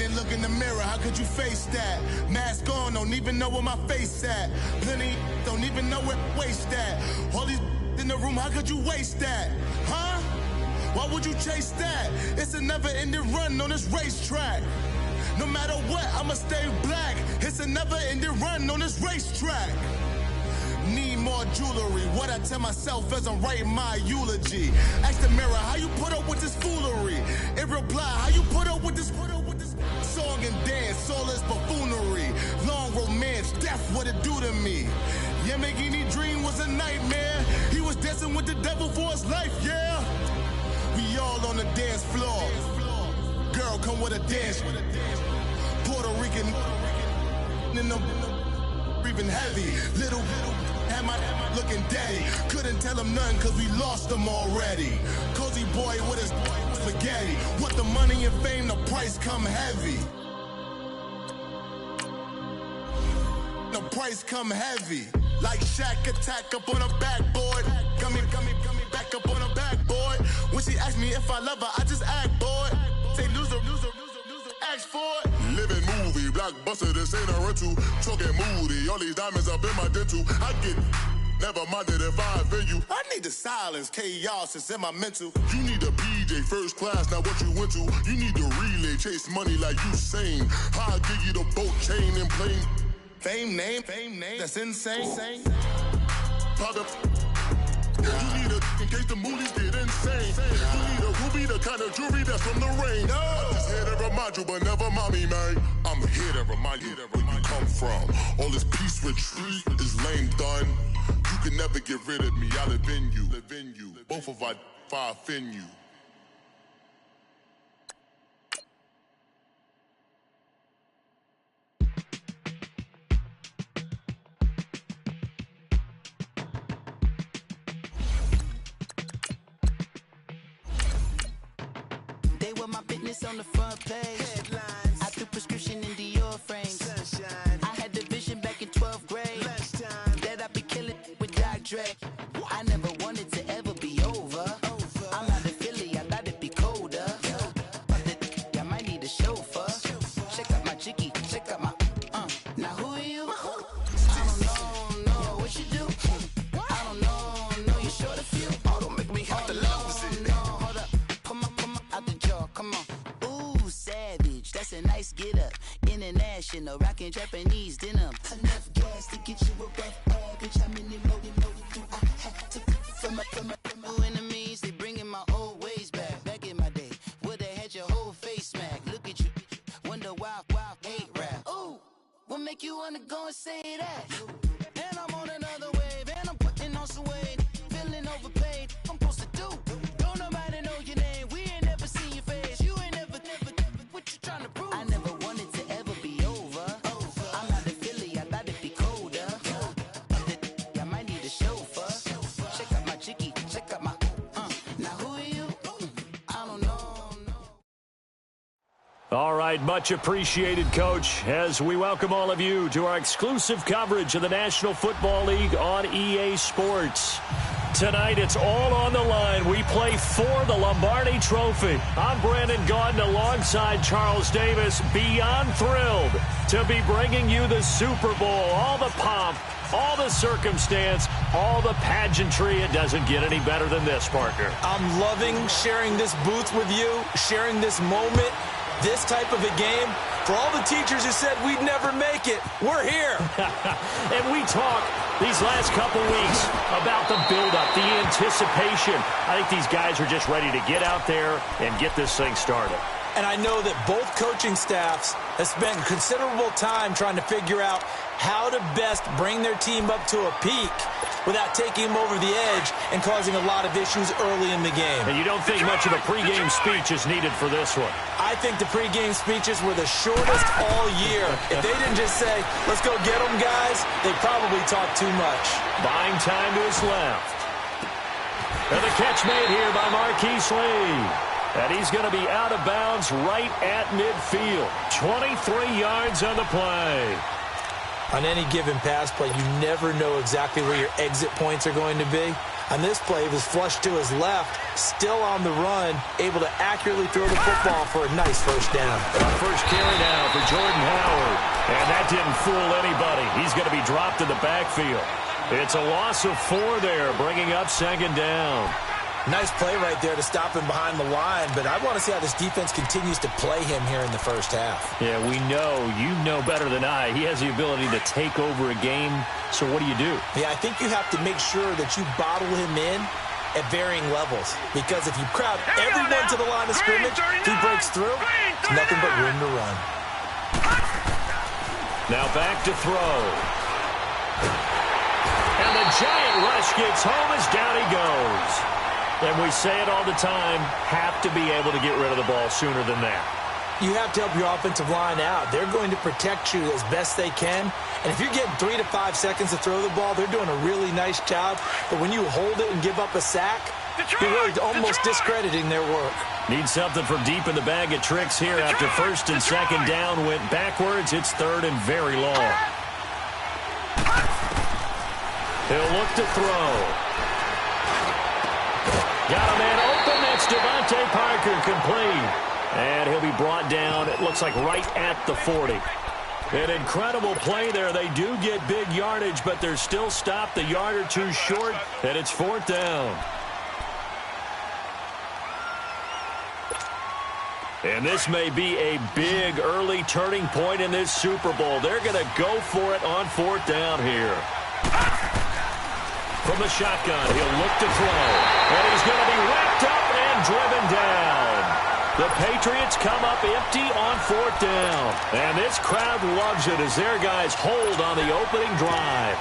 and look in the mirror, how could you face that? Mask on, don't even know where my face at. Plenty don't even know where waste at. All these in the room, how could you waste that? Huh? Why would you chase that? It's a never-ending run on this racetrack. No matter what, I'ma stay black. It's a never-ending run on this racetrack. Need more jewelry. What I tell myself as I'm writing my eulogy. Ask the mirror, how you put up with this foolery? It reply, how you put up with this song and dance, all this buffoonery. Long romance, death, what it do to me? Yamagini dream was a nightmare. He was dancing with the devil for his life, yeah. We all on the dance floor. Girl, come with a dance. Puerto Rican in the breathing heavy. Little had my looking daddy. Couldn't tell him nothing cause we lost him already. Cozy boy with his spaghetti. What the money and fame, the price come heavy. The price come heavy. Like Shaq attack up on a backboard. Gummy back up on a backboard. When she asked me if I love her, I just act bored. Say loser, ask for it. Living movie, blockbuster, this ain't a rental. Talking moody, all these diamonds up in my dental. I get never minded if I offend you. I need the silence, chaos is in my mental. You need a PJ, first class, not what you went to. You need the relay, chase money like you sane. I'll give you the boat chain and plane. Fame name, that's insane. Pop you need a, in case the movies get insane. You need a ruby, the kind of jewelry that's from the rain. I'm just here to remind you, but never mommy, man. I'm here to remind you where you come from. All this peace retreat is lame done. You can never get rid of me, I live in you. Both of our fire offend you. My business on the front page. Headlines. I threw prescription in Dior frames. Sunshine. I had the vision back in 12th grade. Lunchtime. That I'd be killing with Dr. Dre. I never wanted to ever be over. I'm out of Philly, I thought it'd be colder. I might need a chauffeur. Check out my chicky, check out my Now who are you? I don't know what you do. I don't know you're short a few. Oh, don't make me have to lose it. Hold up, come on, out the jaw. Come on. Ooh, savage, that's a nice get up. International, rockin' Japanese denim. Enough gas to get you a rough average. I'm in it loaded through. I had to from my enemies, they bringing my old ways back. Back in my day, would've had your whole face smack. Look at you, wonder why hate rap. Ooh, what make you wanna go and say that? And I'm on another wave, and I'm putting on some weight. Feeling overpaid, I'm supposed to do. Don't nobody know your name, we ain't never seen your face. You ain't never, what you trying to prove? I never wanted to ever be over. I'm out of Philly, I thought it'd be colder. I might need a chauffeur. Check out my chicky, check out my Now who are you? I don't know. All right, much appreciated, Coach, as we welcome all of you to our exclusive coverage of the National Football League on EA Sports. Tonight, it's all on the line. We play for the Lombardi Trophy. I'm Brandon Gaudin alongside Charles Davis. Beyond thrilled to be bringing you the Super Bowl. All the pomp, all the circumstance, all the pageantry. It doesn't get any better than this, partner. I'm loving sharing this booth with you, sharing this moment, this type of a game. For all the teachers who said we'd never make it, we're here. And we talk these last couple weeks about the buildup, the anticipation. I think these guys are just ready to get out there and get this thing started. And I know that both coaching staffs have spent considerable time trying to figure out how to best bring their team up to a peak without taking them over the edge and causing a lot of issues early in the game. And you don't think much of a pregame speech is needed for this one? I think the pregame speeches were the shortest all year. If they didn't just say, let's go get them, guys, they probably talked too much. Buying time to his left. And the catch made here by Marquise Lee. And he's going to be out of bounds right at midfield. 23 yards on the play. On any given pass play, you never know exactly where your exit points are going to be. On this play, he was flushed to his left, still on the run, able to accurately throw the football for a nice first down. First carry now for Jordan Howard. And that didn't fool anybody. He's going to be dropped in the backfield. It's a loss of 4 there, bringing up second down. Nice play right there to stop him behind the line, but I want to see how this defense continues to play him here in the first half. Yeah, we know. You know better than I. He has the ability to take over a game, so what do you do? Yeah, I think you have to make sure that you bottle him in at varying levels, because if you crowd everyone to the line of scrimmage, if he breaks through, it's nothing but room to run. Now back to throw. And the giant rush gets home as down he goes. And we say it all the time, have to be able to get rid of the ball sooner than that. You have to help your offensive line out. They're going to protect you as best they can. And if you're getting 3 to 5 seconds to throw the ball, they're doing a really nice job. But when you hold it and give up a sack, you're really almost discrediting their work. Need something from deep in the bag of tricks here after first and second down went backwards. It's third and very long. He'll look to throw. Got a man open. That's Devontae Parker, complete. And he'll be brought down, it looks like right at the 40. An incredible play there. They do get big yardage, but they're still stopped a yard or two short, and it's 4th down. And this may be a big early turning point in this Super Bowl. They're going to go for it on 4th down here. From the shotgun, he'll look to throw. And he's going to be wrapped up and driven down. The Patriots come up empty on 4th down. And this crowd loves it as their guys hold on the opening drive.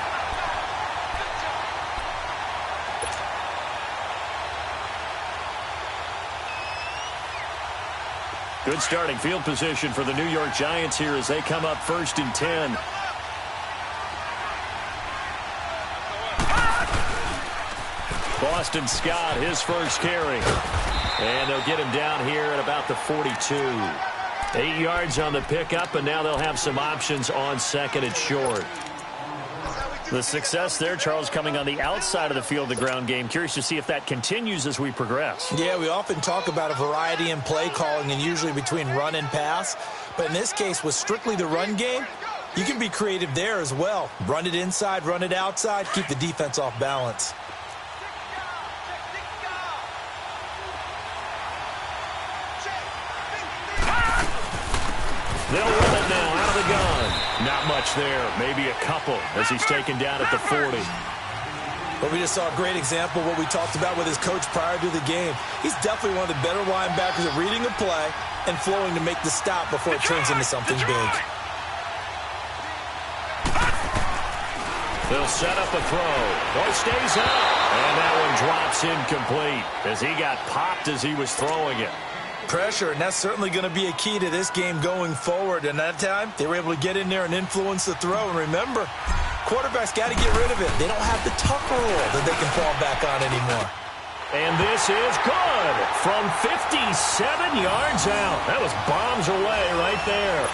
Good starting field position for the New York Giants here as they come up 1st and 10. Boston Scott, his first carry. And they'll get him down here at about the 42. 8 yards on the pickup, and now they'll have some options on 2nd and short. The success there, Charles, coming on the outside of the field, the ground game. Curious to see if that continues as we progress. Yeah, we often talk about a variety in play calling and usually between run and pass. But in this case, with strictly the run game, you can be creative there as well. Run it inside, run it outside, keep the defense off balance. They'll run it now out of the gun. Not much there. Maybe a couple as he's taken down at the 40. But we just saw a great example of what we talked about with his coach prior to the game. He's definitely one of the better linebackers at reading a play and flowing to make the stop before it turns into something big. They'll set up a throw. Oh, stays up. And that one drops incomplete as he got popped as he was throwing it. Pressure, and that's certainly going to be a key to this game going forward. And that time, they were able to get in there and influence the throw. And remember, quarterbacks got to get rid of it. They don't have the Tucker rule that they can fall back on anymore. And this is good from 57 yards out. That was bombs away right there.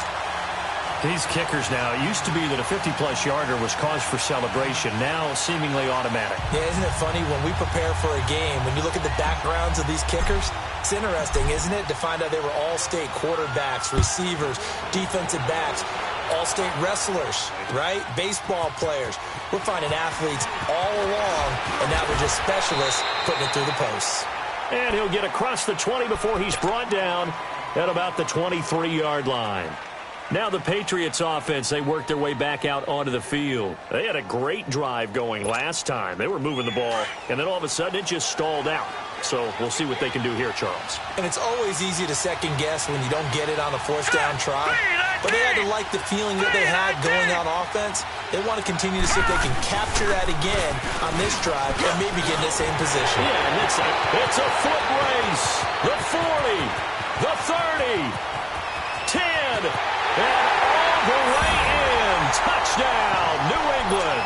These kickers now, it used to be that a 50-plus yarder was cause for celebration. Now seemingly automatic. Yeah, isn't it funny when we prepare for a game, when you look at the backgrounds of these kickers, it's interesting, isn't it, to find out they were all-state quarterbacks, receivers, defensive backs, all-state wrestlers, right? Baseball players. We're finding athletes all along, and now they're just specialists putting it through the posts. And he'll get across the 20 before he's brought down at about the 23-yard line. Now the Patriots offense, they worked their way back out onto the field. They had a great drive going last time. They were moving the ball, and then all of a sudden it just stalled out. So we'll see what they can do here, Charles. And it's always easy to second guess when you don't get it on a 4th down try. But they had to like the feeling that they had going on offense. They want to continue to see if they can capture that again on this drive and maybe get in the same position. Yeah, and it's a foot race. The 40, the 30, 10, and all the way in. Touchdown, New England.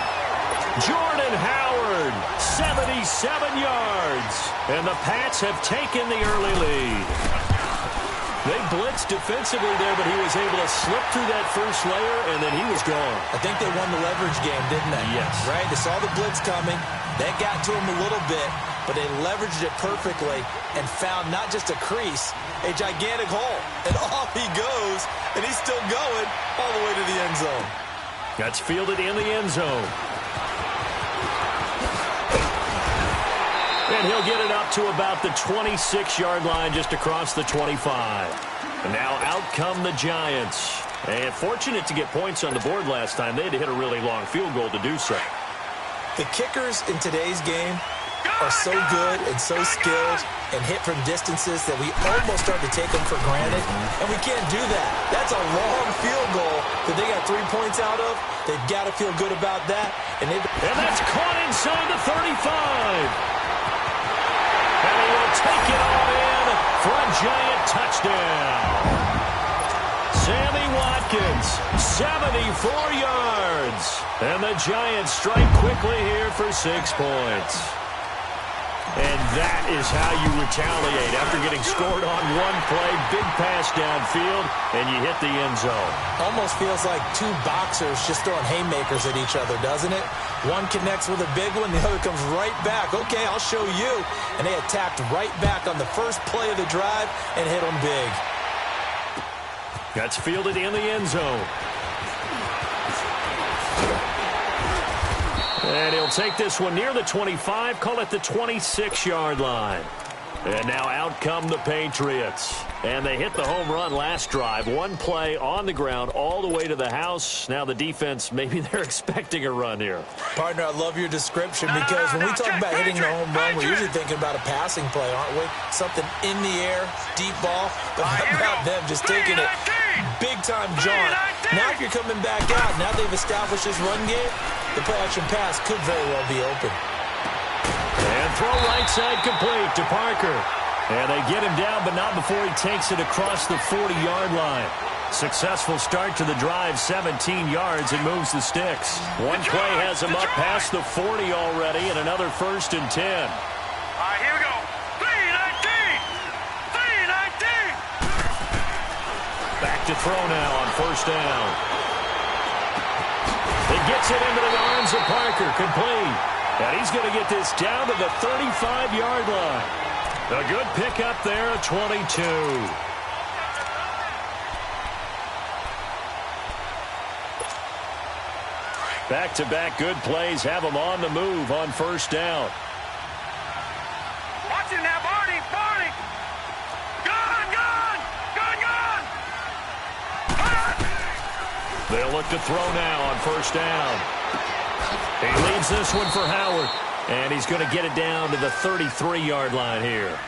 Jordan Howard, 77 yards. And the Pats have taken the early lead. They blitzed defensively there, but he was able to slip through that first layer, and then he was gone. I think they won the leverage game, didn't they? Yes. Right? They saw the blitz coming. That got to him a little bit. but they leveraged it perfectly and found not just a crease, a gigantic hole. And off he goes, and he's still going all the way to the end zone. That's fielded in the end zone. And he'll get it up to about the 26-yard line, just across the 25. And now out come the Giants. And fortunate to get points on the board last time. They had to hit a really long field goal to do so. The kickers in today's game are so good and so skilled and hit from distances that we almost start to take them for granted. And we can't do that. That's a long field goal that they got 3 points out of. They've got to feel good about that. And that's caught inside the 35. And he will take it all in for a Giant touchdown. Sammy Watkins, 74 yards. And the Giants strike quickly here for 6 points. And that is how you retaliate after getting scored on one play. Big pass downfield, and you hit the end zone. Almost feels like two boxers just throwing haymakers at each other, doesn't it? One connects with a big one, the other comes right back. Okay, I'll show you. And they attacked right back on the first play of the drive and hit them big. That's fielded in the end zone. And he'll take this one near the 25, call it the 26-yard line. And now out come the Patriots. And they hit the home run last drive. One play on the ground all the way to the house. Now the defense, maybe they're expecting a run here. Partner, I love your description because when we talk about hitting the home run, we're usually thinking about a passing play, aren't we? Something in the air, deep ball. But how about them just taking it big-time jaunt? Now if you're coming back out, now they've established this run game, the play-action pass could very well be open. And throw right side complete to Parker. And they get him down, but not before he takes it across the 40-yard line. Successful start to the drive, 17 yards, and moves the sticks. One play has him up past the 40 already, and another 1st and 10. All right, here we go. 3-19! 3-19! Back to throw now on 1st down. He gets it into the arms of Parker, complete. And he's going to get this down to the 35-yard line. A good pickup there at 22. Back-to-back good plays have him on the move on 1st down. Watch it now, Barney! Barney! Gun! Gun! Gun! Gun! They'll look to throw now on 1st down. He leaves this one for Howard. And he's going to get it down to the 33-yard line here.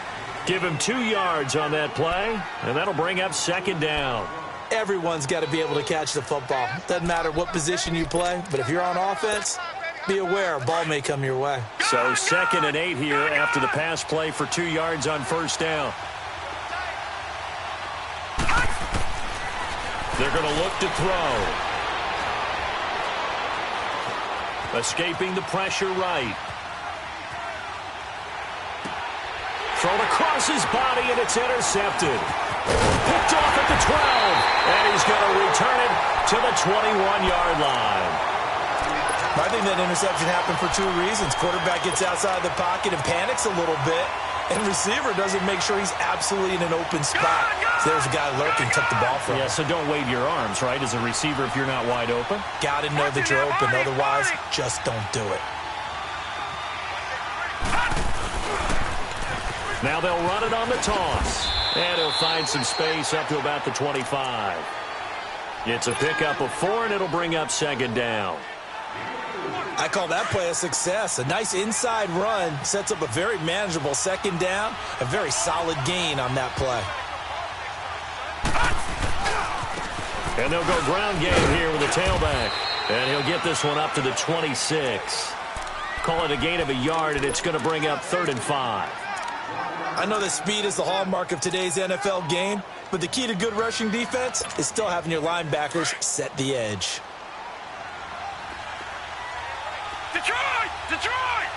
Give him 2 yards on that play, and that'll bring up 2nd down. Everyone's got to be able to catch the football. Doesn't matter what position you play, but if you're on offense, be aware a ball may come your way. So 2nd and 8 here after the pass play for 2 yards on 1st down. They're going to look to throw. Escaping the pressure right. Thrown across his body, and it's intercepted. Picked off at the 12, and he's going to return it to the 21-yard line. I think that interception happened for 2 reasons. Quarterback gets outside the pocket and panics a little bit, and receiver doesn't make sure he's absolutely in an open spot. So there's a guy lurking, took the ball from him. Yeah, so don't wave your arms, right, as a receiver if you're not wide open. Got to know that you're open, otherwise just don't do it. Now they'll run it on the toss. And he'll find some space up to about the 25. It's a pickup of 4, and it'll bring up 2nd down. I call that play a success. A nice inside run sets up a very manageable 2nd down. A very solid gain on that play. And they'll go ground game here with a tailback. And he'll get this one up to the 26. Call it a gain of a yard, and it's going to bring up 3rd and 5. I know that speed is the hallmark of today's NFL game, but the key to good rushing defense is still having your linebackers set the edge. Detroit! Detroit!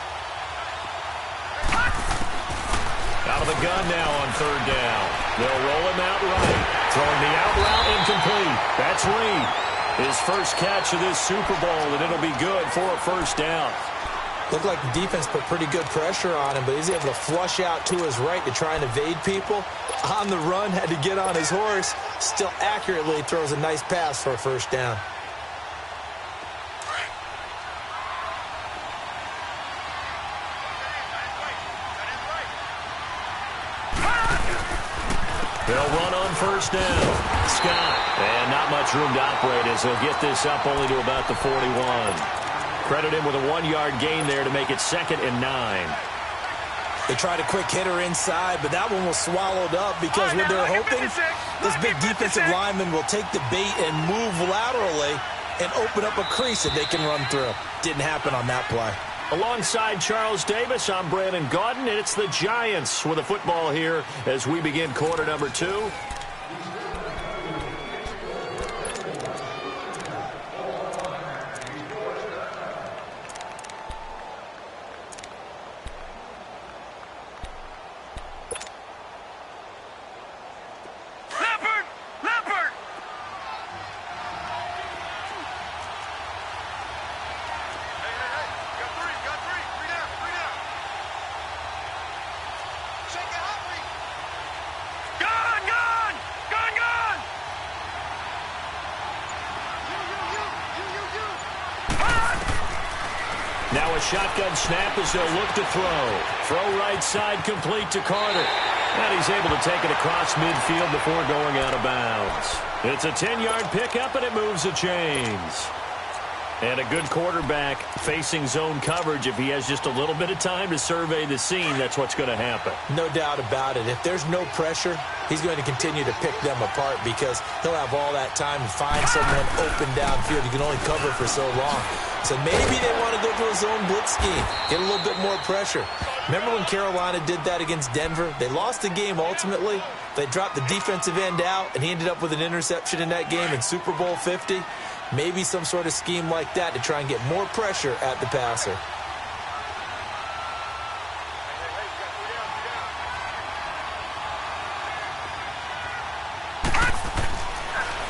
Out of the gun now on 3rd down. They'll roll him out right. Throwing the out route incomplete. That's Reed. His first catch of this Super Bowl, and it'll be good for a 1st down. Looked like the defense put pretty good pressure on him, but he's able to flush out to his right to try and evade people. On the run, had to get on his horse. Still accurately throws a nice pass for a first down. They'll run on first down. Scott, and not much room to operate as he'll get this up only to about the 41. Credit him with a 1-yard gain there to make it 2nd and 9. They tried a quick hitter inside, but that one was swallowed up because what they're hoping, this big defensive lineman will take the bait and move laterally and open up a crease that they can run through. Didn't happen on that play. Alongside Charles Davis, I'm Brandon Gaudin, and it's the Giants with the football here as we begin quarter number 2. Now a shotgun snap as they'll look to throw. Throw right side complete to Carter. And he's able to take it across midfield before going out of bounds. It's a 10-yard pickup, and it moves the chains. And a good quarterback facing zone coverage. If he has just a little bit of time to survey the scene, that's what's going to happen. No doubt about it. If there's no pressure, he's going to continue to pick them apart because he'll have all that time to find someone open downfield. You can only cover for so long. So maybe they want to go to a zone blitz scheme, get a little bit more pressure. Remember when Carolina did that against Denver? They lost the game ultimately. They dropped the defensive end out, and he ended up with an interception in that game in Super Bowl 50. Maybe some sort of scheme like that to try and get more pressure at the passer.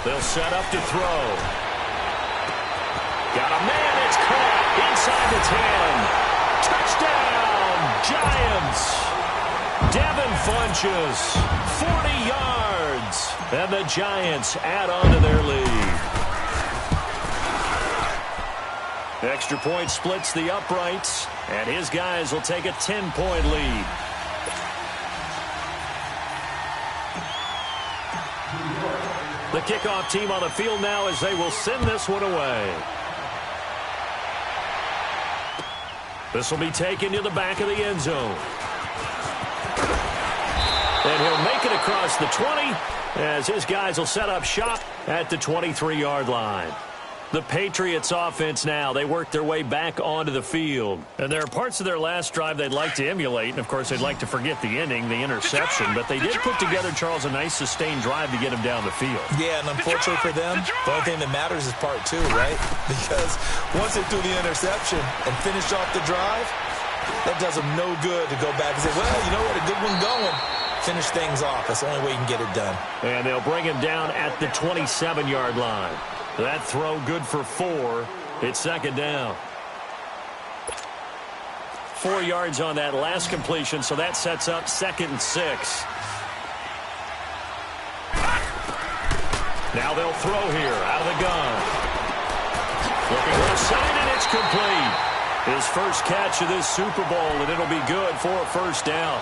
They'll set up to throw. Got a man, it's caught inside the 10. Touchdown, Giants. Devin Funches, 40 yards. And the Giants add on to their lead. Extra point splits the uprights, and his guys will take a 10-point lead. The kickoff team on the field now as they will send this one away. This will be taken to the back of the end zone. And he'll make it across the 20 as his guys will set up shop at the 23-yard line. The Patriots offense now, they work their way back onto the field. And there are parts of their last drive they'd like to emulate. And, of course, they'd like to forget the ending, the interception. But they did put together, Charles, a nice sustained drive to get him down the field. Yeah, and unfortunately for them, the only thing that matters is part 2, right? Because once they threw the interception and finished off the drive, that does them no good to go back and say, well, you know what, a good one going. Finish things off. That's the only way you can get it done. And they'll bring him down at the 27-yard line. That throw good for 4. It's second down. 4 yards on that last completion, so that sets up 2nd and 6. Now they'll throw here out of the gun. Looking left side, and it's complete. His first catch of this Super Bowl, and it'll be good for a first down.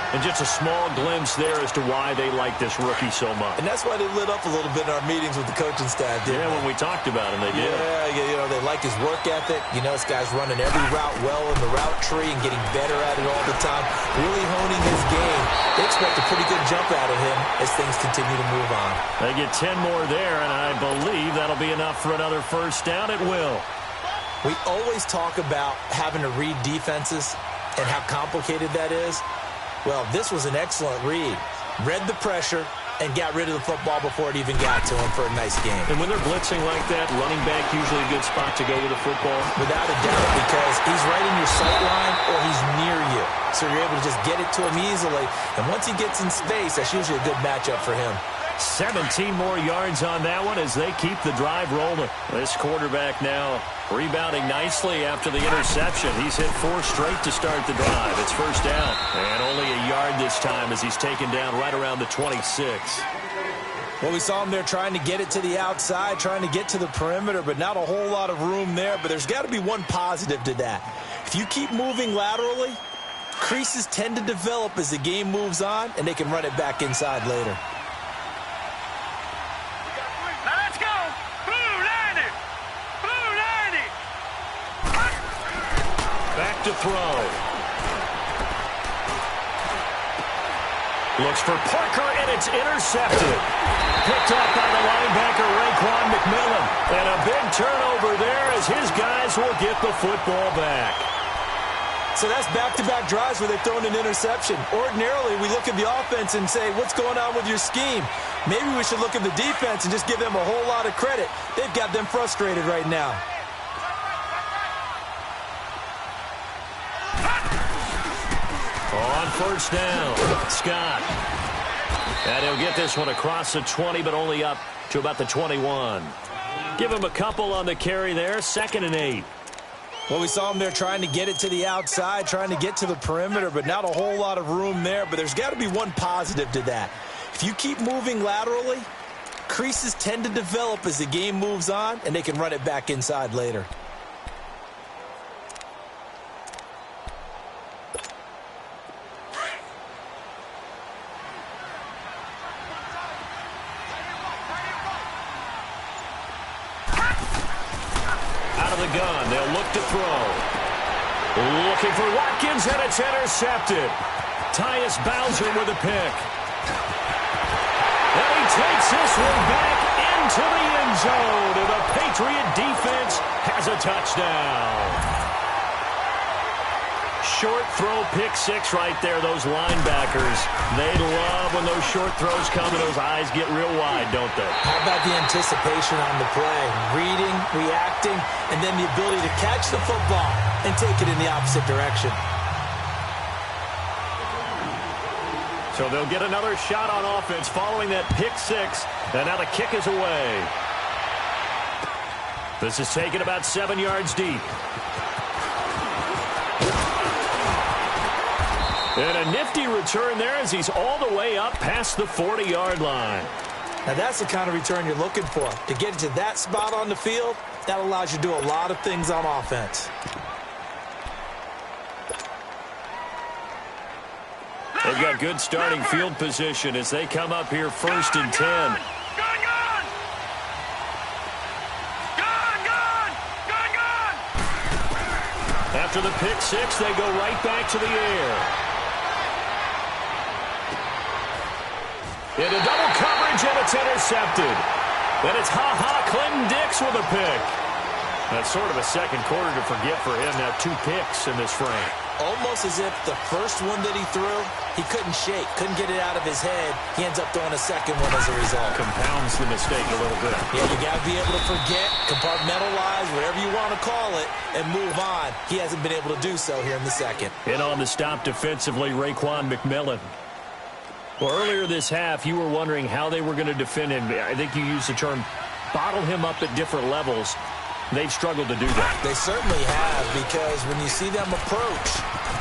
And just a small glimpse there as to why they like this rookie so much. And that's why they lit up a little bit in our meetings with the coaching staff, didn't they? When we talked about him, they did. Yeah, you know, they like his work ethic. You know, this guy's running every route well in the route tree and getting better at it all the time, really honing his game. They expect a pretty good jump out of him as things continue to move on. They get 10 more there, and I believe that'll be enough for another first down. It will. We always talk about having to read defenses and how complicated that is. Well, this was an excellent read. Read the pressure and got rid of the football before it even got to him for a nice game. And when they're blitzing like that, running back usually a good spot to go with the football? Without a doubt, because he's right in your sight line or he's near you. So you're able to just get it to him easily. And once he gets in space, that's usually a good matchup for him. 17 more yards on that one as they keep the drive rolling. This quarterback now Rebounding nicely after the interception. He's hit 4 straight to start the drive. It's first down. And only a yard this time as he's taken down right around the 26. Well, we saw him there trying to get it to the outside, trying to get to the perimeter, but not a whole lot of room there. But there's got to be one positive to that. If you keep moving laterally, creases tend to develop as the game moves on, and they can run it back inside later. Now let's go. Blue 90. Blue 90. Back to throw. Looks for Parker, and it's intercepted. Picked up by the linebacker, Raekwon McMillan. And a big turnover there as his guys will get the football back. So that's back-to-back drives where they've thrown an interception. Ordinarily, we look at the offense and say, what's going on with your scheme? Maybe we should look at the defense and just give them a whole lot of credit. They've got them frustrated right now. On first down, Scott. And he'll get this one across the 20, but only up to about the 21. Give him a couple on the carry there, 2nd and 8. Well, we saw him there trying to get it to the outside, trying to get to the perimeter, but not a whole lot of room there. But there's got to be one positive to that. If you keep moving laterally, creases tend to develop as the game moves on, and they can run it back inside later. Gun. They'll look to throw. Looking for Watkins, and it's intercepted. Tyus Bowser with a pick. And he takes this one back into the end zone. And the Patriot defense has a touchdown. Short throw, pick 6 right there. Those linebackers, they love when those short throws come and those eyes get real wide, don't they? How about the anticipation on the play? Reading, reacting, and then the ability to catch the football and take it in the opposite direction. So they'll get another shot on offense following that pick 6, and now the kick is away. This is taken about 7 yards deep. And a nifty return there as he's all the way up past the 40-yard line. Now that's the kind of return you're looking for. To get to that spot on the field, that allows you to do a lot of things on offense. They've got good starting field position as they come up here 1st and 10. Gun! After the pick 6, they go right back to the air. Into double coverage, and it's intercepted. Then it's Clinton Dix with a pick. That's sort of a second quarter to forget for him. Now 2 picks in this frame. Almost as if the first one that he threw, he couldn't shake, couldn't get it out of his head. He ends up throwing a second one as a result. Compounds the mistake a little bit. Yeah, you got to be able to forget, compartmentalize, whatever you want to call it, and move on. He hasn't been able to do so here in the second. In on the stop defensively, Raekwon McMillan. Well, earlier this half, you were wondering how they were going to defend him. I think you used the term bottle him up at different levels. They've struggled to do that. They certainly have, because when you see them approach,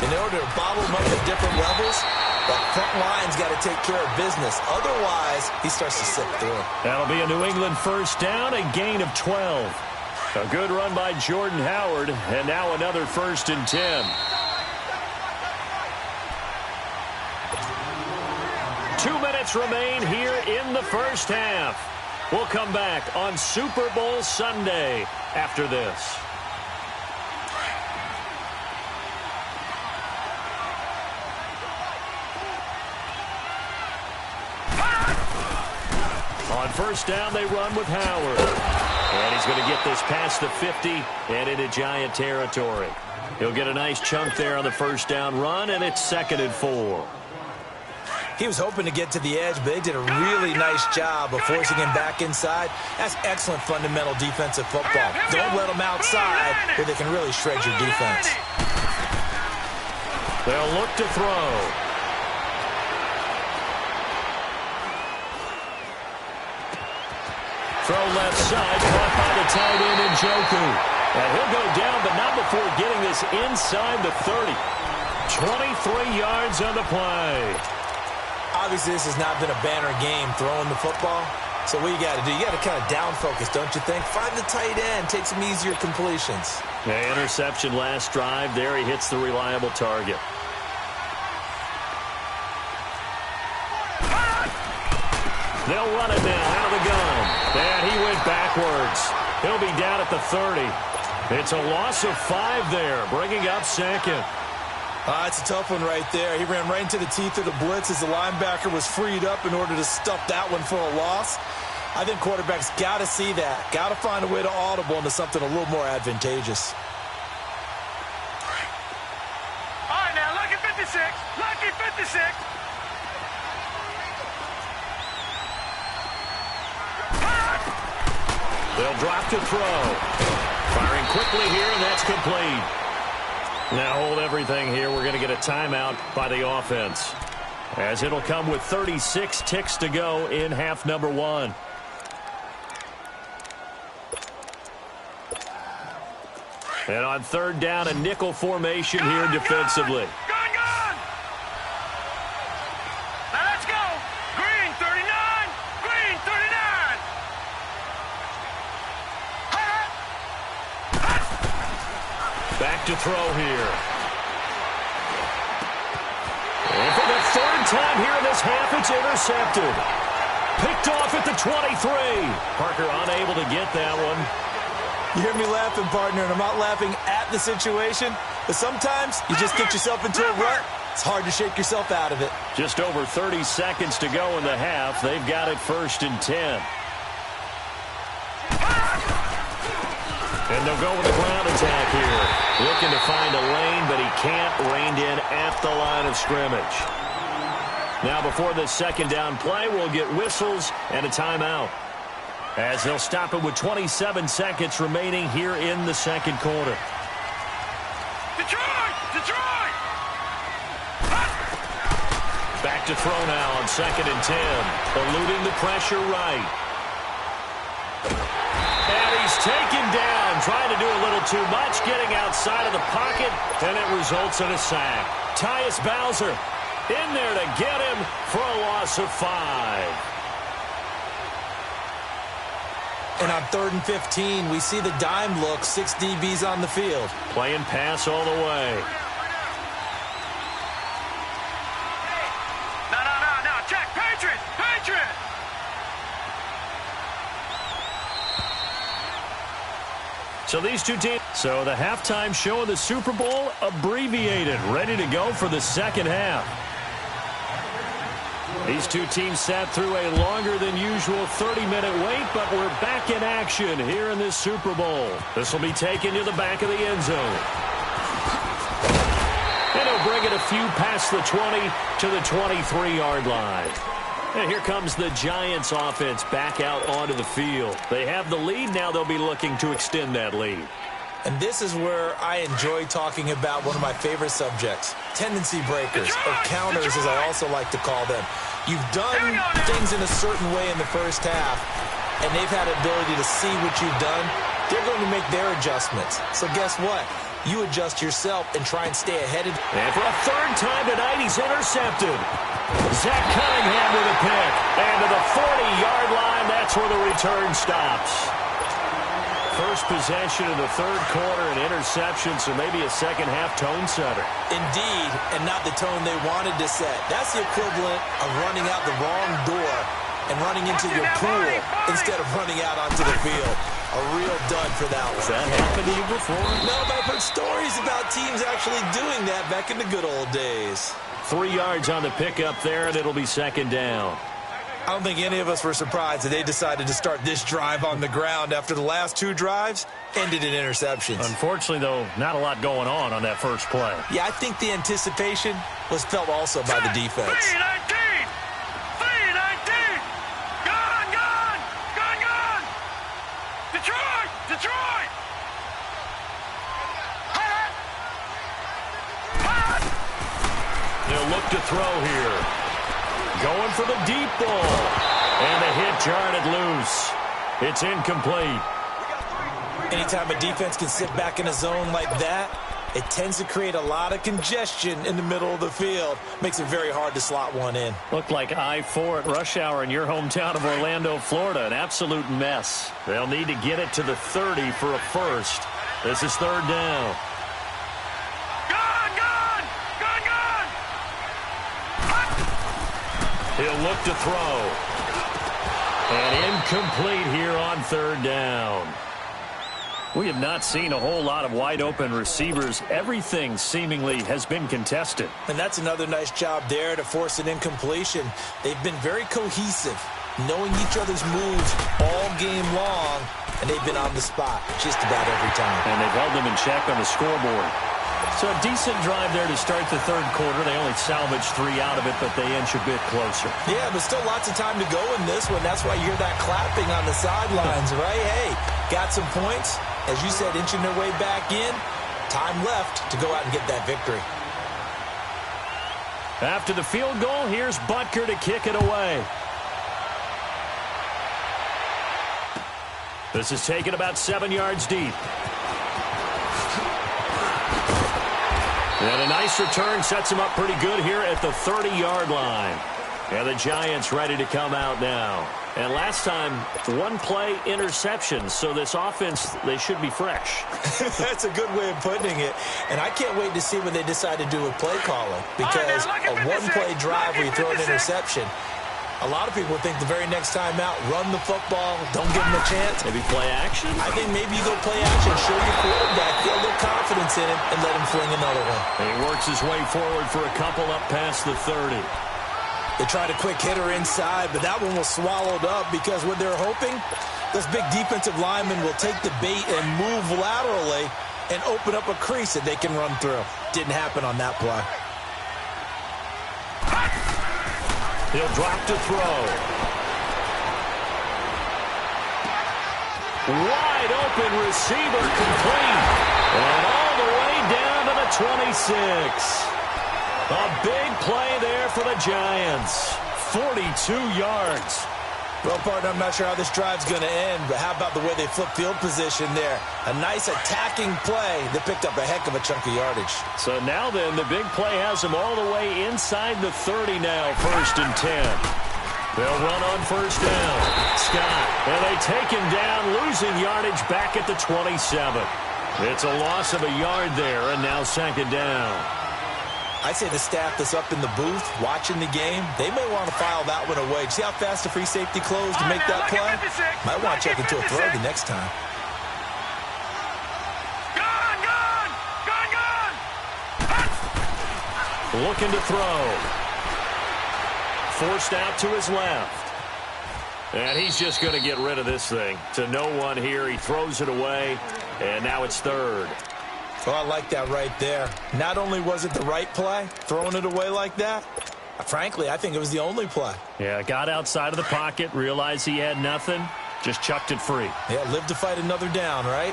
in order to bottle them up at different levels, that front line's got to take care of business. Otherwise, he starts to slip through. That'll be a New England first down, a gain of 12. A good run by Jordan Howard, and now another 1st and 10. 2 minutes remain here in the first half. We'll come back on Super Bowl Sunday after this. On first down, they run with Howard. And he's going to get this past the 50 and into Giant territory. He'll get a nice chunk there on the first down run, and it's 2nd and 4. He was hoping to get to the edge, but they did a really nice job of forcing him back inside. That's excellent fundamental defensive football. Don't let them outside where they can really shred your defense. They'll look to throw. Throw left side, caught by the tight end Njoku. And he'll go down, but not before getting this inside the 30. 23 yards on the play. Obviously, this has not been a banner game throwing the football. So what you got to do, you got to kind of down focus, don't you think? Find the tight end, take some easier completions. Yeah, interception last drive. There he hits the reliable target. They'll run it now out of the gun. And he went backwards. He'll be down at the 30. It's a loss of 5 there, bringing up second. It's a tough one right there. He ran right into the teeth of the blitz as the linebacker was freed up in order to stuff that one for a loss. I think quarterbacks got to see that. Got to find a way to audible into something a little more advantageous. All right, now, lucky 56. Lucky 56. They'll drop to throw. Firing quickly here, and that's complete. Now hold everything here. We're going to get a timeout by the offense, as it'll come with 36 ticks to go in half number 1. And on third down, a nickel formation here defensively. Gun, gun! Now let's go! Green 39! Green 39! Back to throw here. And for the third time here in this half, it's intercepted. Picked off at the 23. Parker unable to get that one. You hear me laughing, partner, and I'm not laughing at the situation, but sometimes you just get yourself into a rut. It's hard to shake yourself out of it. Just over 30 seconds to go in the half. They've got it 1st and 10. And they'll go with a ground attack here. Looking to find a lane, but he can't. Reined in at the line of scrimmage. Now before this second down play, we'll get whistles and a timeout, as they'll stop it with 27 seconds remaining here in the second quarter. Detroit! Detroit! Back to throw now on 2nd and 10. Eluding the pressure right. And he's taken down, trying to do a little too much, getting outside of the pocket, and it results in a sack. Tyus Bowser in there to get him for a loss of 5. And on 3rd and 15, we see the dime look, 6 DBs on the field. Playing pass all the way. No, check, Patriot! Patriot! So these two teams, so the halftime show of the Super Bowl abbreviated, ready to go for the second half. These two teams sat through a longer than usual 30-minute wait, but we're back in action here in this Super Bowl. This will be taken to the back of the end zone. And he'll bring it a few past the 20 to the 23-yard line. And here comes the Giants offense back out onto the field. They have the lead. Now they'll be looking to extend that lead. And this is where I enjoy talking about one of my favorite subjects, tendency breakers, or counters as I also like to call them. You've done things in a certain way in the first half, and they've had the ability to see what you've done. They're going to make their adjustments. So guess what? You adjust yourself and try and stay ahead. And for a third time tonight, he's intercepted. Zach Cunningham with a pick. And to the 40-yard line, that's where the return stops. First possession of the third quarter, an interception, so maybe a second-half tone setter. Indeed, and not the tone they wanted to set. That's the equivalent of running out the wrong door and running into your pool instead of running out onto the field. A real dud for that one. Has that happened to you before? No, but I've heard stories about teams actually doing that back in the good old days. 3 yards on the pickup there, and it'll be second down. I don't think any of us were surprised that they decided to start this drive on the ground after the last 2 drives ended in interceptions. Unfortunately, though, not a lot going on that first play. Yeah, I think the anticipation was felt also by the defense. 3-19! 3-19! Gun! Detroit! Detroit! They'll look to throw here. Going for the deep ball. And the hit jarred it loose. It's incomplete. Anytime a defense can sit back in a zone like that, it tends to create a lot of congestion in the middle of the field. Makes it very hard to slot one in. Looked like I-4 at rush hour in your hometown of Orlando, Florida. An absolute mess. They'll need to get it to the 30 for a first. This is third down. He'll look to throw. And incomplete here on third down. We have not seen a whole lot of wide-open receivers. Everything seemingly has been contested. And that's another nice job there to force an incompletion. They've been very cohesive, knowing each other's moves all game long, and they've been on the spot just about every time. And they've held them in check on the scoreboard. So a decent drive there to start the third quarter. They only salvaged 3 out of it, but they inch a bit closer. Yeah, but still lots of time to go in this one. That's why you hear that clapping on the sidelines, right? Hey, got some points. As you said, inching their way back in. Time left to go out and get that victory. After the field goal, here's Butker to kick it away. This is taken about 7 yards deep. And a nice return sets him up pretty good here at the 30-yard line. And the Giants ready to come out now. And last time, one play interception. So this offense, they should be fresh. That's a good way of putting it. And I can't wait to see what they decide to do with play calling. Because a one-play drive where you throw an interception, a lot of people think the very next time out, run the football, don't give them a chance. Maybe play action? I think maybe you go play action, show your quarterback, get a little confidence in him, and let him fling another one. And he works his way forward for a couple up past the 30. They tried a quick hitter inside, but that one was swallowed up because what they're hoping, those big defensive linemen will take the bait and move laterally and open up a crease that they can run through. Didn't happen on that play. He'll drop to throw. Wide open receiver complete. And all the way down to the 26. A big play there for the Giants. 42 yards. Well, partner, I'm not sure how this drive's going to end, but how about the way they flip field position there? A nice attacking play that picked up a heck of a chunk of yardage. So now then, the big play has them all the way inside the 30 now, 1st and 10. They'll run on first down. Scott, and they take him down, losing yardage back at the 27. It's a loss of a yard there, and now 2nd down. I'd say the staff that's up in the booth watching the game, they may want to file that one away. See how fast the free safety closed to make that play? Might want to check into a throw the next time. Looking to throw. Forced out to his left. And he's just going to get rid of this thing. To no one here. He throws it away. And now it's 3rd. Oh, I like that right there. Not only was it the right play, throwing it away like that, frankly, I think it was the only play. Yeah, got outside of the pocket, realized he had nothing, just chucked it free. Yeah, live to fight another down, right?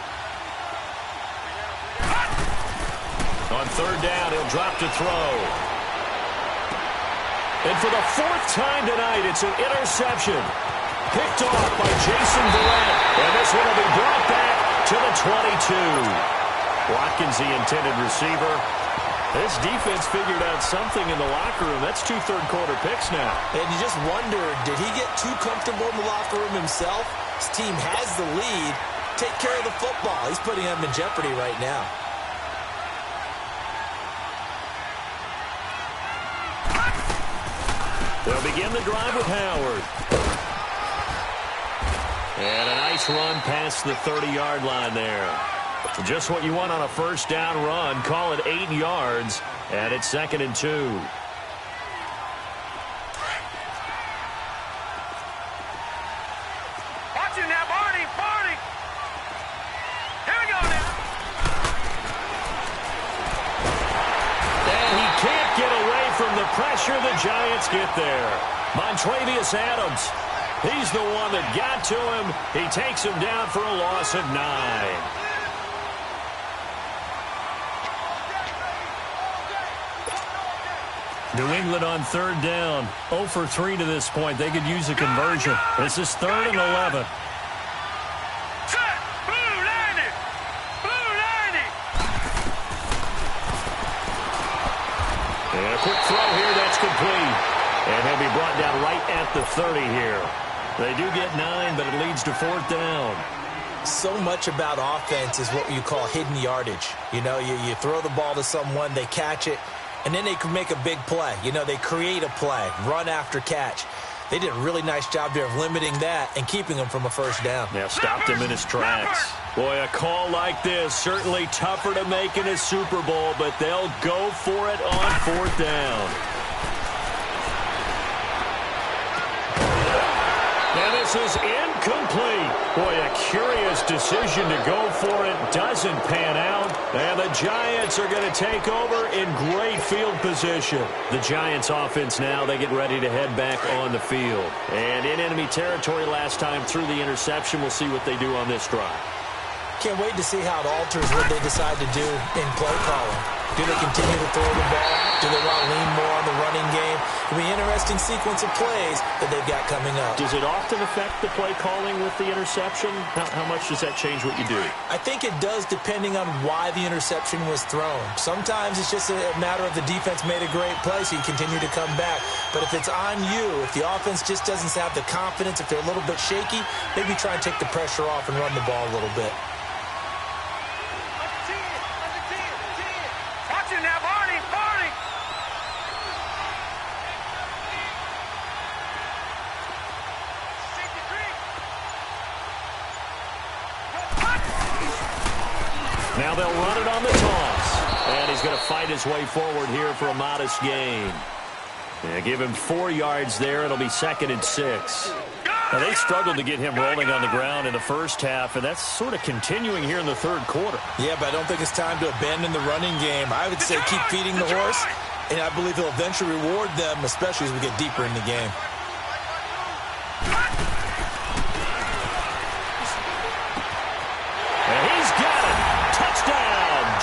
On 3rd down, he'll drop to throw. And for the 4th time tonight, it's an interception. Picked off by Jason Verrett. And this one will be brought back to the 22. Watkins, the intended receiver. This defense figured out something in the locker room. That's 2 third-quarter picks now. And you just wonder, did he get too comfortable in the locker room himself? His team has the lead. Take care of the football. He's putting them in jeopardy right now. They'll begin the drive with Howard. And a nice run past the 30-yard line there. Just what you want on a first down run. Call it 8 yards, and it's 2nd and 2. Watch him now, Barney, Barney. Here we go now. And he can't get away from the pressure. The Giants get there. Montravius Adams, he's the one that got to him. He takes him down for a loss of 9. New England on 3rd down. 0 for 3 to this point. They could use a conversion. This is 3rd and 11. Set, blue, landed. quick throw here. That's complete. And he'll be brought down right at the 30 here. They do get 9, but it leads to 4th down. So much about offense is what you call hidden yardage. You know, you throw the ball to someone, they catch it, and then they can make a big play. You know, they create a play, run after catch. They did a really nice job there of limiting that and keeping him from a first down. Yeah, stopped him in his tracks. Boy, a call like this, certainly tougher to make in a Super Bowl, but they'll go for it on 4th down. And this is incomplete. Boy, a curious decision to go for it. Doesn't pan out. And the Giants are going to take over in great field position. The Giants offense now, they get ready to head back on the field. And in enemy territory last time through the interception. We'll see what they do on this drive. Can't wait to see how it alters what they decide to do in play calling. Do they continue to throw the ball? Do they want to lean more on the running game? It'll be an interesting sequence of plays that they've got coming up. Does it often affect the play calling with the interception? How much does that change what you do? I think it does depending on why the interception was thrown. Sometimes it's just a matter of the defense made a great play, so you continue to come back. But if it's on you, if the offense just doesn't have the confidence, if they're a little bit shaky, maybe try and take the pressure off and run the ball a little bit. Now they'll run it on the toss. And he's going to fight his way forward here for a modest gain. Yeah, give him 4 yards there. It'll be 2nd and 6. Now, they struggled to get him rolling on the ground in the first half, and that's sort of continuing here in the third quarter. Yeah, but I don't think it's time to abandon the running game. I would say keep feeding the horse, and I believe he'll eventually reward them, especially as we get deeper in the game.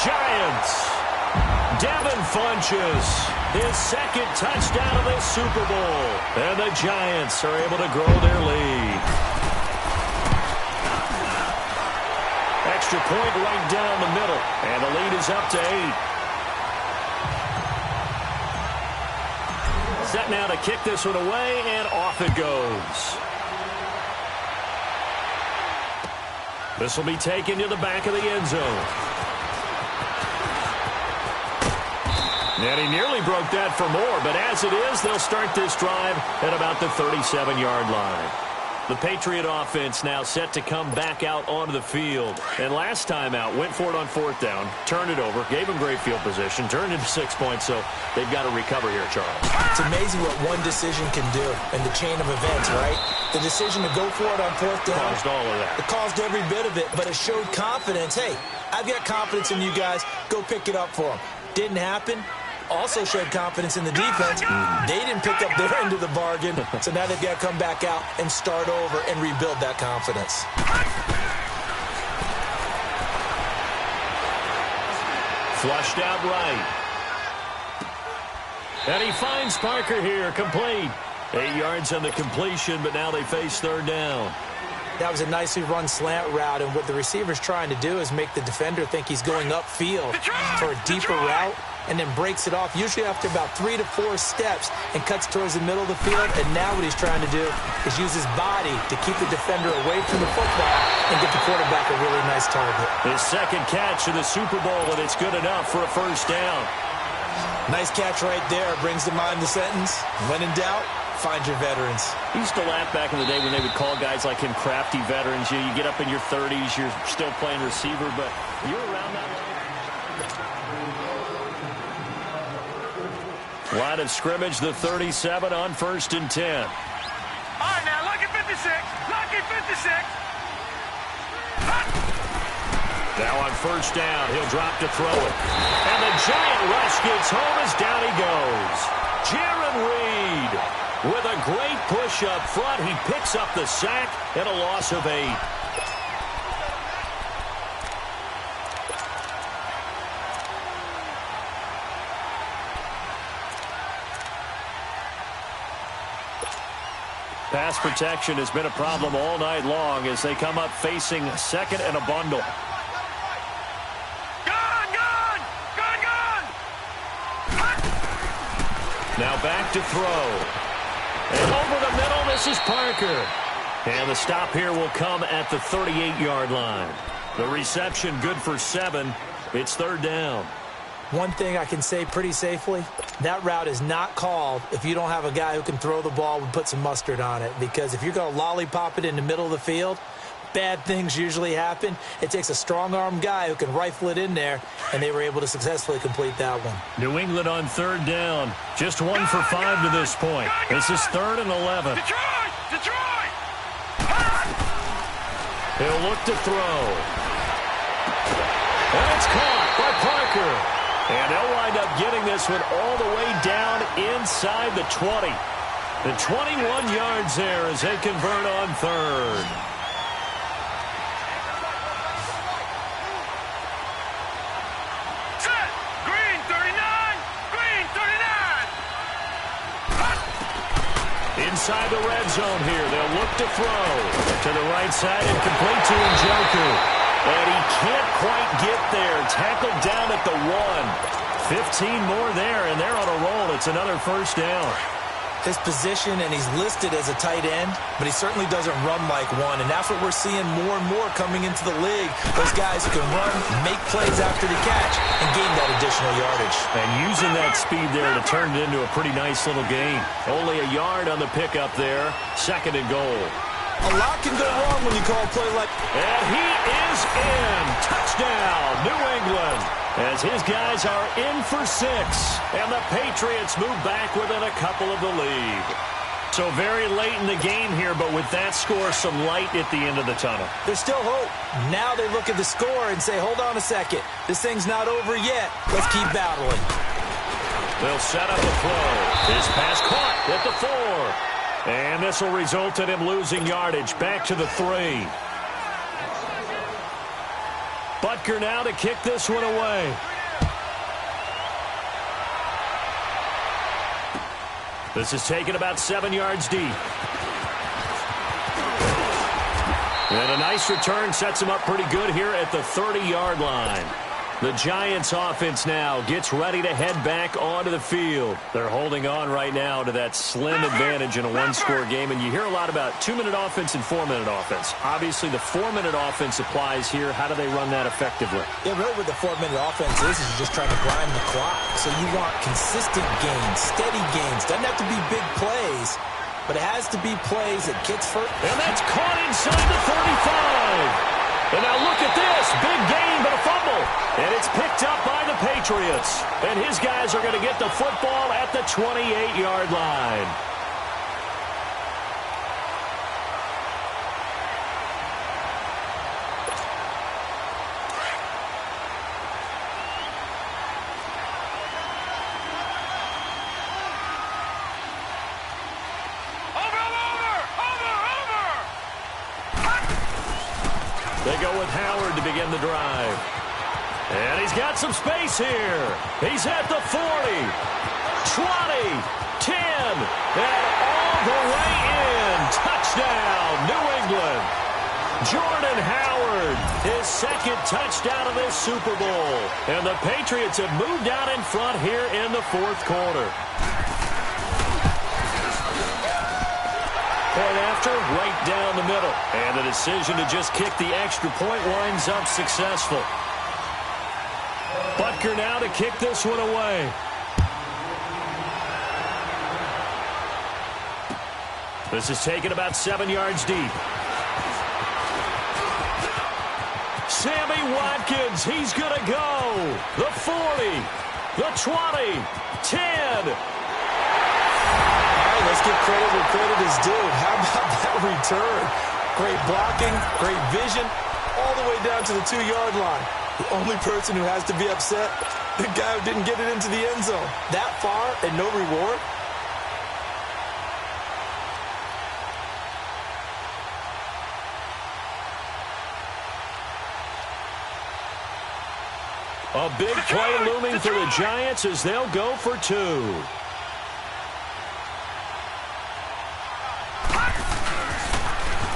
Giants. Devin Funchess, his 2nd touchdown of this Super Bowl. And the Giants are able to grow their lead. Extra point right down the middle. And the lead is up to 8. Set now to kick this one away, and off it goes. This will be taken to the back of the end zone. And he nearly broke that for more, but as it is, they'll start this drive at about the 37-yard line. The Patriot offense now set to come back out onto the field. And last time out, went for it on 4th down, turned it over, gave them great field position, turned into 6 points, so they've got to recover here, Charles. It's amazing what one decision can do in the chain of events, right? The decision to go for it on 4th down. Caused all of that. It caused every bit of it, but it showed confidence. Hey, I've got confidence in you guys. Go pick it up for them. Didn't happen. Also showed confidence in the defense. They didn't pick up their end of the bargain, so now they've got to come back out and start over and rebuild that confidence. Flushed out right. And he finds Parker here, complete. 8 yards on the completion, but now they face 3rd down. That was a nicely run slant route, and what the receiver's trying to do is make the defender think he's going upfield for a deeper route, and then breaks it off, usually after about 3 to 4 steps, and cuts towards the middle of the field. And now what he's trying to do is use his body to keep the defender away from the football and get the quarterback a really nice target. His 2nd catch in the Super Bowl, and it's good enough for a 1st down. Nice catch right there. Brings to mind the sentence, when in doubt, find your veterans. He used to laugh back in the day when they would call guys like him crafty veterans. You get up in your 30s, you're still playing receiver, but you're around that long. Line of scrimmage, the 37 on 1st and 10. All right, now, look at 56. Look at 56. Now on 1st down, he'll drop to throw it. And the giant rush gets home as down he goes. Jaron Reed with a great push up front. He picks up the sack and a loss of 8. Pass protection has been a problem all night long as they come up facing 2nd and a bundle. Now back to throw. And over the middle, this is Parker. And the stop here will come at the 38-yard line. The reception good for 7. It's third down. One thing I can say pretty safely, that route is not called if you don't have a guy who can throw the ball and put some mustard on it. Because if you're going to lollipop it in the middle of the field, bad things usually happen. It takes a strong-arm guy who can rifle it in there, and they were able to successfully complete that one. New England on third down. Just 1 for 5 to this point. This is 3rd and 11. Detroit! He'll look to throw. And it's caught by Parker. And they'll wind up getting this one all the way down inside the 20. The 21 yards there as they convert on third. Set! Green 39! Green 39! Inside the red zone here. They'll look to throw. To the right side and complete to Njoku. And he can't quite get there. Tackled down at the 1. 15 more there, and they're on a roll. It's another first down. His position, and he's listed as a tight end, but he certainly doesn't run like one, and that's what we're seeing more and more coming into the league. Those guys who can run, make plays after the catch, and gain that additional yardage. And using that speed there to turn it into a pretty nice little gain. Only a yard on the pickup there. 2nd and goal. A lot can go wrong when you call a play like... And he is in. Touchdown, New England. As his guys are in for 6. And the Patriots move back within a couple of the lead. So very late in the game here, but with that score, some light at the end of the tunnel. There's still hope. Now they look at the score and say, hold on a second. This thing's not over yet. Let's keep battling. They'll set up a throw. His pass caught at the 4. And this will result in him losing yardage. Back to the 3. Butker now to kick this one away. This is taken about 7 yards deep. And a nice return sets him up pretty good here at the 30-yard line. The Giants offense now gets ready to head back onto the field. They're holding on right now to that slim advantage in a one-score game. And you hear a lot about 2-minute offense and 4-minute offense. Obviously, the 4-minute offense applies here. How do they run that effectively? Yeah, really what the 4-minute offense is just trying to grind the clock. So you want consistent gains, steady gains. Doesn't have to be big plays, but it has to be plays that gets first. And that's caught inside the 35. And now look at this. Big gain, but a fumble. And it's picked up by the Patriots. And his guys are going to get the football at the 28-yard line. They go with Howard to begin the drive. And he's got some space here. He's at the 40, 20, 10, and all the way in. Touchdown, New England. Jordan Howard, his 2nd touchdown of this Super Bowl. And the Patriots have moved out in front here in the 4th quarter. Point after, right down the middle. And the decision to just kick the extra point winds up successful. Butker now to kick this one away. This is taken about 7 yards deep. Sammy Watkins, he's going to go. The 40, the 20, 10. Let's give credit where credit is due. How about that return? Great blocking, great vision, all the way down to the 2-yard line. The only person who has to be upset, the guy who didn't get it into the end zone. That far and no reward? A big play looming for the Giants as they'll go for 2.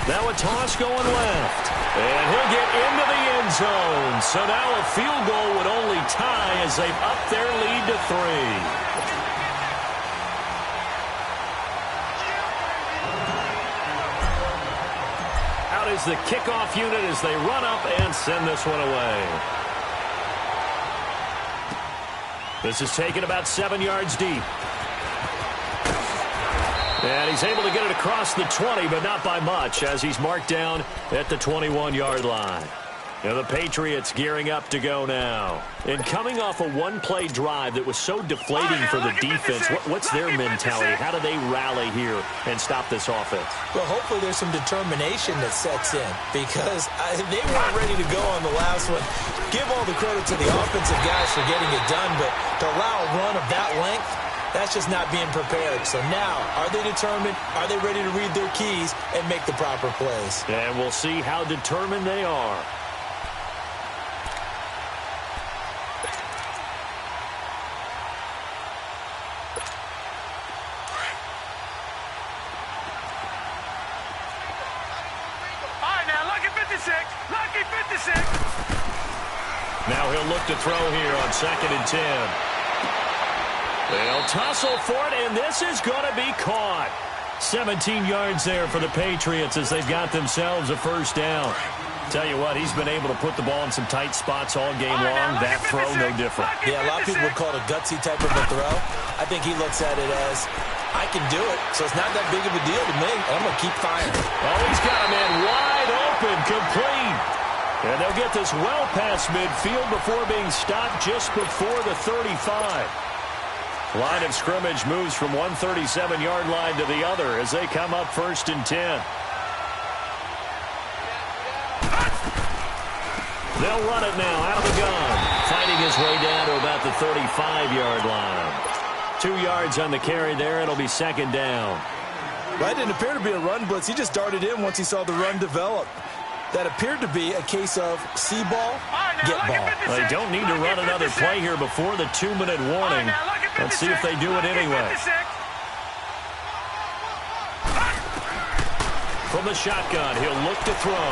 Now a toss going left. And he'll get into the end zone. So now a field goal would only tie as they've upped their lead to 3. is the kickoff unit as they run up and send this one away. This is taken about 7 yards deep. And he's able to get it across the 20, but not by much, as he's marked down at the 21-yard line. Now the Patriots gearing up to go now. And coming off a one-play drive that was so deflating for the defense, what's their mentality? How do they rally here and stop this offense? Well, hopefully there's some determination that sets in, because they weren't ready to go on the last one. Give all the credit to the offensive guys for getting it done, but to allow a run of that length, that's just not being prepared. So now, are they determined? Are they ready to read their keys and make the proper plays? And we'll see how determined they are. Lucky 56. Now he'll look to throw here on 2nd and 10. They'll tussle for it, and this is going to be caught. 17 yards there for the Patriots as they've got themselves a first down. Tell you what, he's been able to put the ball in some tight spots all game long. That throw, no different. Yeah, a lot of people would call it a gutsy type of a throw. I think he looks at it as, I can do it, so it's not that big of a deal to me. I'm going to keep firing. Oh, he's got a man wide open, complete. And they'll get this well past midfield before being stopped just before the 35. Line of scrimmage moves from one 37-yard line to the other as they come up 1st and 10. They'll run it now out of the gun, fighting his way down to about the 35-yard line. 2 yards on the carry there. It'll be 2nd down. Well, it didn't appear to be a run blitz. He just darted in once he saw the run develop. That appeared to be a case of see ball, get ball. Well, they don't need to run another play here before the 2-minute warning. Let's see if they do it anyway. From the shotgun, he'll look to throw.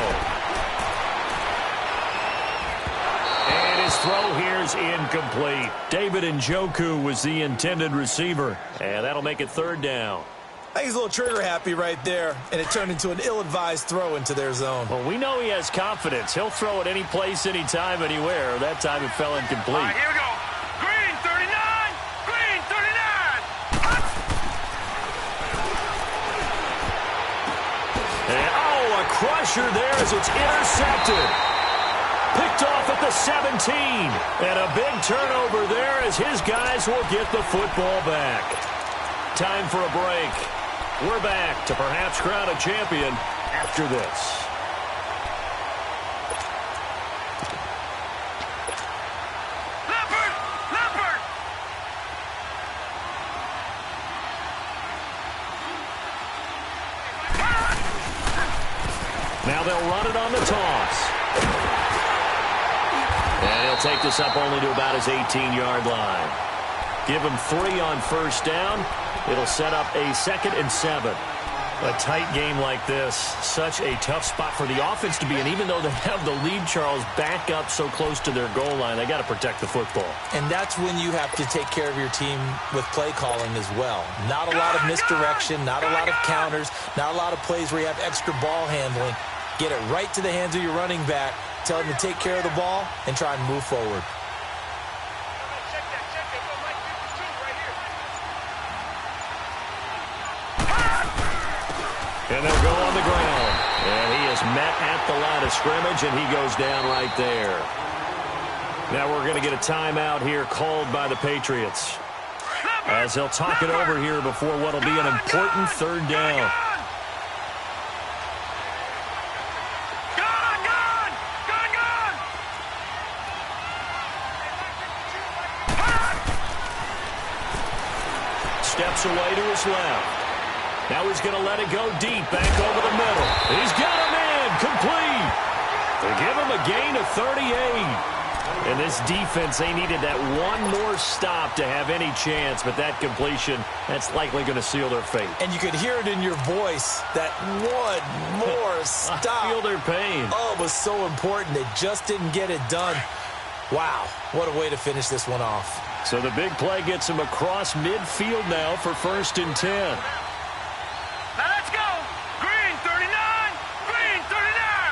And his throw here is incomplete. David Njoku was the intended receiver. And that'll make it 3rd down. I think he's a little trigger happy right there, and it turned into an ill-advised throw into their zone. Well, we know he has confidence. He'll throw it any place, anytime, anywhere. That time it fell incomplete. All right, here we go. Green 39. Green 39. And, oh, a crusher there as it's intercepted. Picked off at the 17. And a big turnover there as his guys will get the football back. Time for a break. We're back to perhaps crown a champion after this. Leopard! Leopard! Now they'll run it on the toss. And he'll take this up only to about his 18-yard line. Give him 3 on 1st down. It'll set up a 2nd and 7. A tight game like this, such a tough spot for the offense to be in. Even though they have the lead, Charles, back up so close to their goal line, they got to protect the football. And that's when you have to take care of your team with play calling as well. Not a lot of misdirection, not a lot of counters, not a lot of plays where you have extra ball handling. Get it right to the hands of your running back, tell him to take care of the ball, and try and move forward. And they'll go on the ground. And he is met at the line of scrimmage, and he goes down right there. Now we're going to get a timeout here called by the Patriots, as they'll talk it over here before what will be an important 3rd down. Steps away to his left. Now he's going to let it go deep, back over the middle. He's got a man, complete. They give him a gain of 38. And this defense, they needed that one more stop to have any chance, but that completion, that's likely going to seal their fate. And you could hear it in your voice, that one more stop. I feel their pain. Oh, it was so important. They just didn't get it done. Wow, what a way to finish this one off. So the big play gets him across midfield now for 1st and 10. Now let's go. Green 39. Green 39.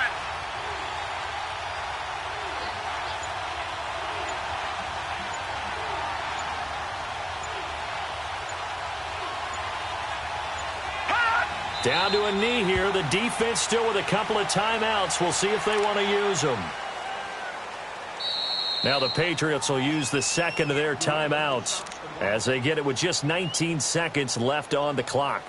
Down to a knee here. The defense still with a couple of timeouts. We'll see if they want to use them. Now the Patriots will use the second of their timeouts as they get it with just 19 seconds left on the clock.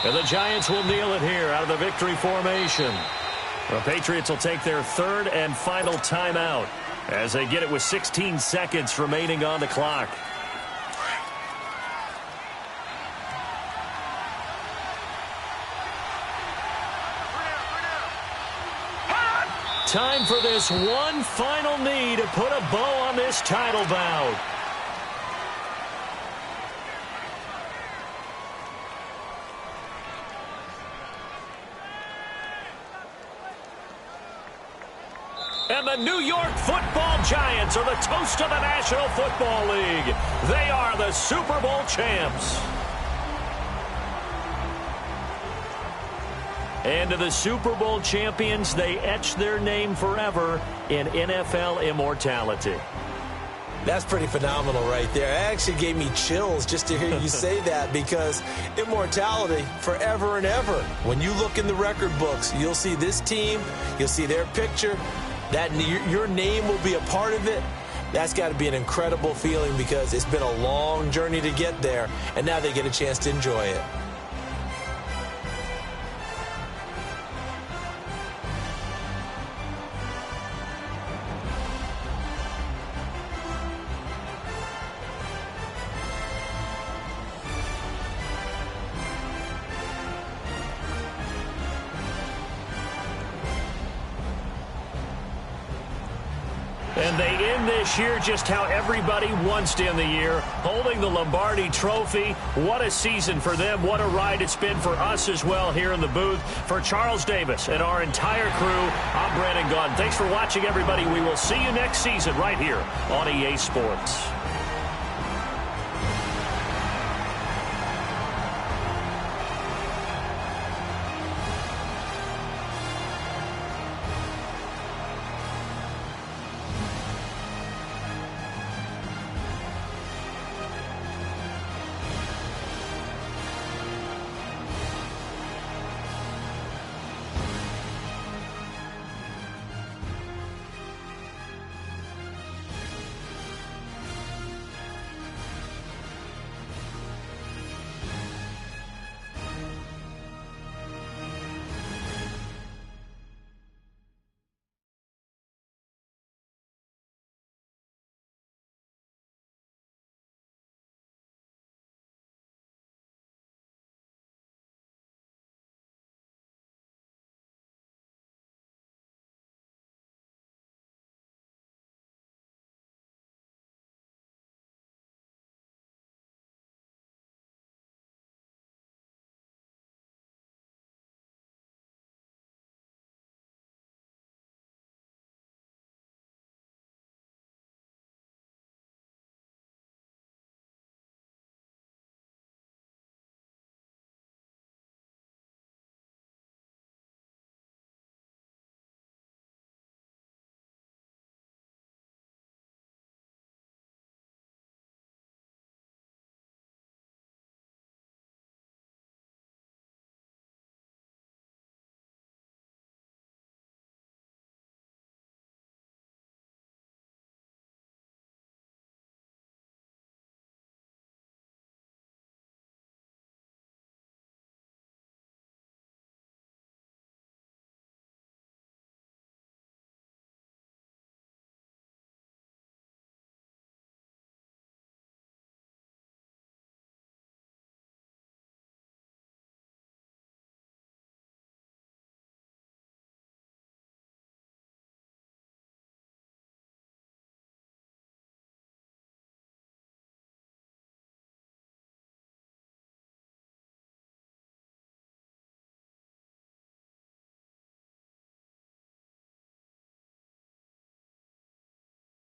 And the Giants will kneel it here out of the victory formation. The Patriots will take their third and final timeout as they get it with 16 seconds remaining on the clock. Time for this one final knee to put a bow on this title bout. And the New York Football Giants are the toast of the National Football League. They are the Super Bowl champs. And to the Super Bowl champions, they etch their name forever in NFL immortality. That's pretty phenomenal right there. It actually gave me chills just to hear you say that, because immortality forever and ever. When you look in the record books, you'll see this team, you'll see their picture, that your name will be a part of it. That's got to be an incredible feeling, because it's been a long journey to get there, and now they get a chance to enjoy it. And they end this year just how everybody wants to end the year, holding the Lombardi Trophy. What a season for them. What a ride it's been for us as well here in the booth. For Charles Davis and our entire crew, I'm Brandon Gaudin. Thanks for watching, everybody. We will see you next season right here on EA Sports.